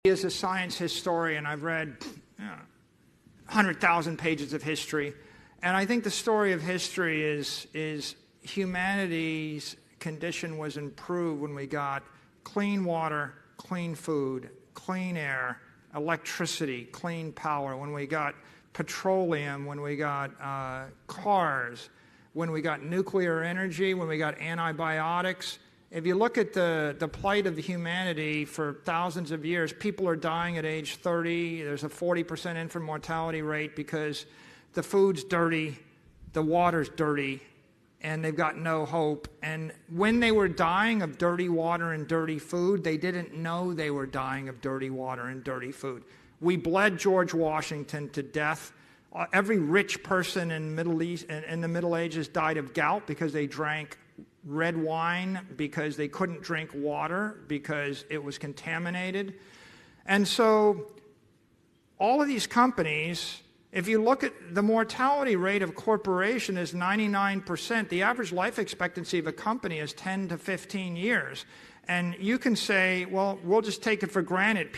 As a science historian, I've read 100,000 pages of history, and I think the story of history is humanity's condition was improved when we got clean water, clean food, clean air, electricity, clean power, when we got petroleum, when we got cars, when we got nuclear energy, when we got antibiotics. If you look at the plight of humanity for thousands of years, people are dying at age 30. There's a 40% infant mortality rate because the food's dirty, the water's dirty, and they've got no hope. And when they were dying of dirty water and dirty food, they didn't know they were dying of dirty water and dirty food. We bled George Washington to death. Every rich person in the Middle Ages died of gout because they drank red wine, because they couldn't drink water because it was contaminated. And so all of these companies, if you look at the mortality rate of a corporation is 99%, the average life expectancy of a company is 10 to 15 years. And you can say, well, we'll just take it for granted.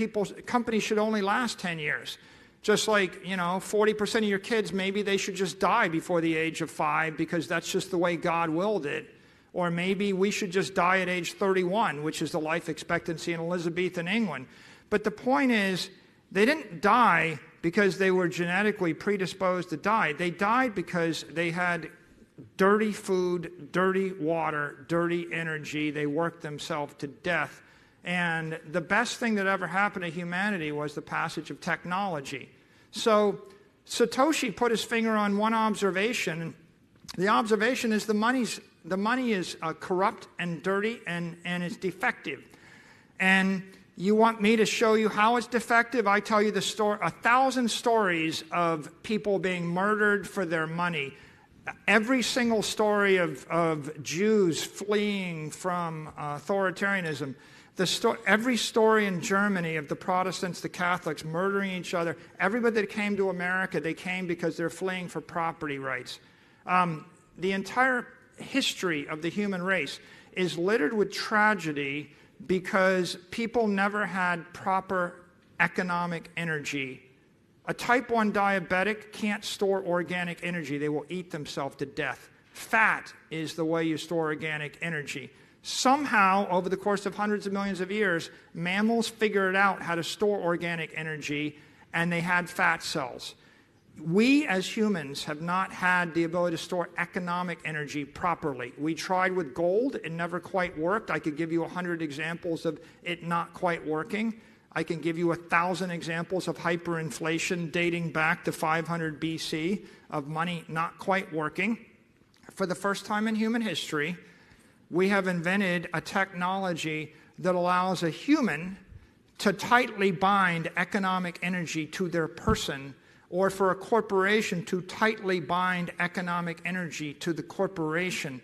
Companies should only last 10 years. Just like, 40% of your kids, maybe they should just die before the age of 5 because that's just the way God willed it. Or maybe we should just die at age 31, which is the life expectancy in Elizabethan England. But the point is, they didn't die because they were genetically predisposed to die. They died because they had dirty food, dirty water, dirty energy. They worked themselves to death. And the best thing that ever happened to humanity was the passage of technology. So Satoshi put his finger on one observation. The observation is the money is corrupt and dirty and it's defective. And you want me to show you how it's defective? I tell you the story, 1,000 stories of people being murdered for their money. Every single story of Jews fleeing from authoritarianism. Every story in Germany of the Protestants, the Catholics murdering each other. Everybody that came to America, they came because they're fleeing for property rights. The entire history of the human race is littered with tragedy because people never had proper economic energy. A type 1 diabetic can't store organic energy. They will eat themselves to death. Fat is the way you store organic energy. Somehow, over the course of hundreds of millions of years, mammals figured out how to store organic energy, and they had fat cells. We as humans have not had the ability to store economic energy properly. We tried with gold. It never quite worked. I could give you 100 examples of it not quite working. I can give you 1,000 examples of hyperinflation dating back to 500 BC of money not quite working. For the first time in human history, we have invented a technology that allows a human to tightly bind economic energy to their person, or for a corporation to tightly bind economic energy to the corporation.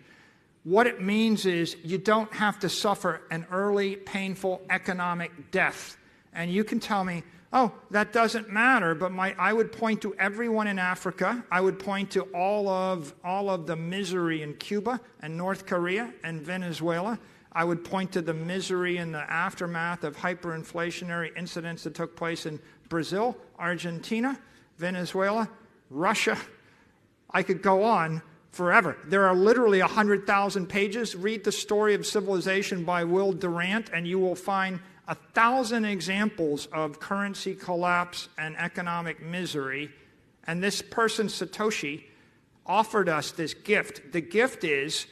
What it means is you don't have to suffer an early, painful economic death. And you can tell me, oh, that doesn't matter, but I would point to everyone in Africa. I would point to all of the misery in Cuba and North Korea and Venezuela. I would point to the misery in the aftermath of hyperinflationary incidents that took place in Brazil, Argentina, Venezuela, Russia. I could go on forever. There are literally 100,000 pages. Read The Story of Civilization by Will Durant, and you will find 1,000 examples of currency collapse and economic misery. And this person, Satoshi, offered us this gift. The gift is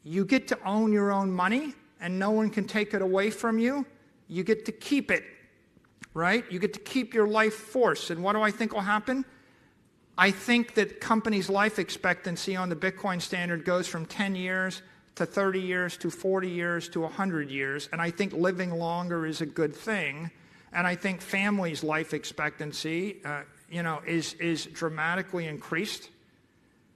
you get to own your own money, and no one can take it away from you. You get to keep it. Right? You get to keep your life force. And what do I think will happen? I think that companies' life expectancy on the Bitcoin standard goes from 10 years to 30 years to 40 years to 100 years. And I think living longer is a good thing. And I think families' life expectancy, is dramatically increased.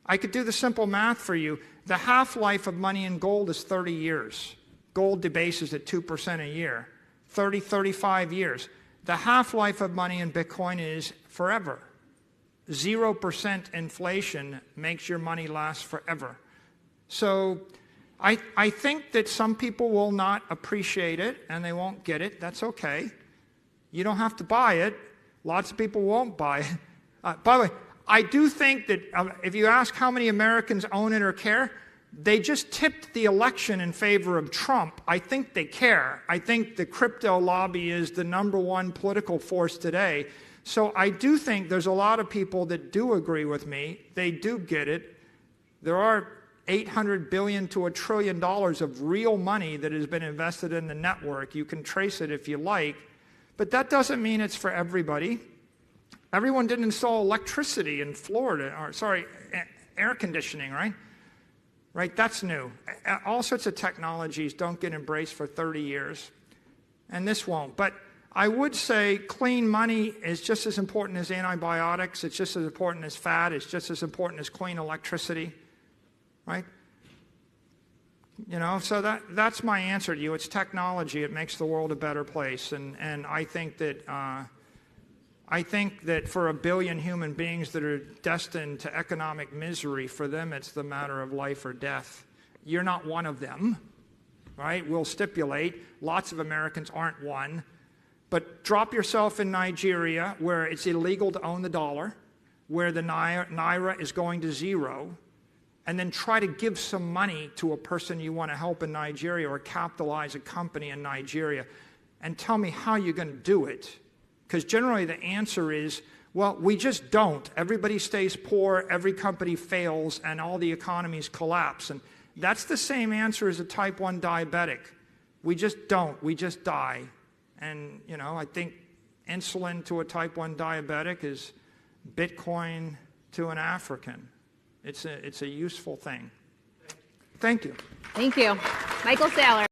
I could do the simple math for you. The half-life of money in gold is 30 years. Gold debases at 2% a year. 30, 35 years. The half-life of money in Bitcoin is forever. 0% inflation makes your money last forever. So I think that some people will not appreciate it and they won't get it. That's okay. You don't have to buy it. Lots of people won't buy it. By the way, I do think that if you ask how many Americans own it or care, they just tipped the election in favor of Trump. I think they care. I think the crypto lobby is the #1 political force today. So I do think there's a lot of people that do agree with me. They do get it. There are $800 billion to $1 trillion of real money that has been invested in the network. You can trace it if you like, but that doesn't mean it's for everybody. Everyone didn't install electricity in Florida, or sorry, air conditioning, right? Right, that's new. All sorts of technologies don't get embraced for 30 years, and this won't. But I would say clean money is just as important as antibiotics. It's just as important as fat. It's just as important as clean electricity, right? You know, so that's my answer to you. It's technology. It makes the world a better place, and I think that for 1 billion human beings that are destined to economic misery, for them it's the matter of life or death. You're not one of them, right? We'll stipulate. Lots of Americans aren't one. But drop yourself in Nigeria, where it's illegal to own the dollar, where the naira is going to zero, and then try to give some money to a person you want to help in Nigeria or capitalize a company in Nigeria, and tell me how you're going to do it. Because generally the answer is, well, we just don't. Everybody stays poor, every company fails, and all the economies collapse. And that's the same answer as a type 1 diabetic. We just don't. We just die. And, you know, I think insulin to a type 1 diabetic is Bitcoin to an African. It's a useful thing. Thank you. Thank you. Michael Saylor.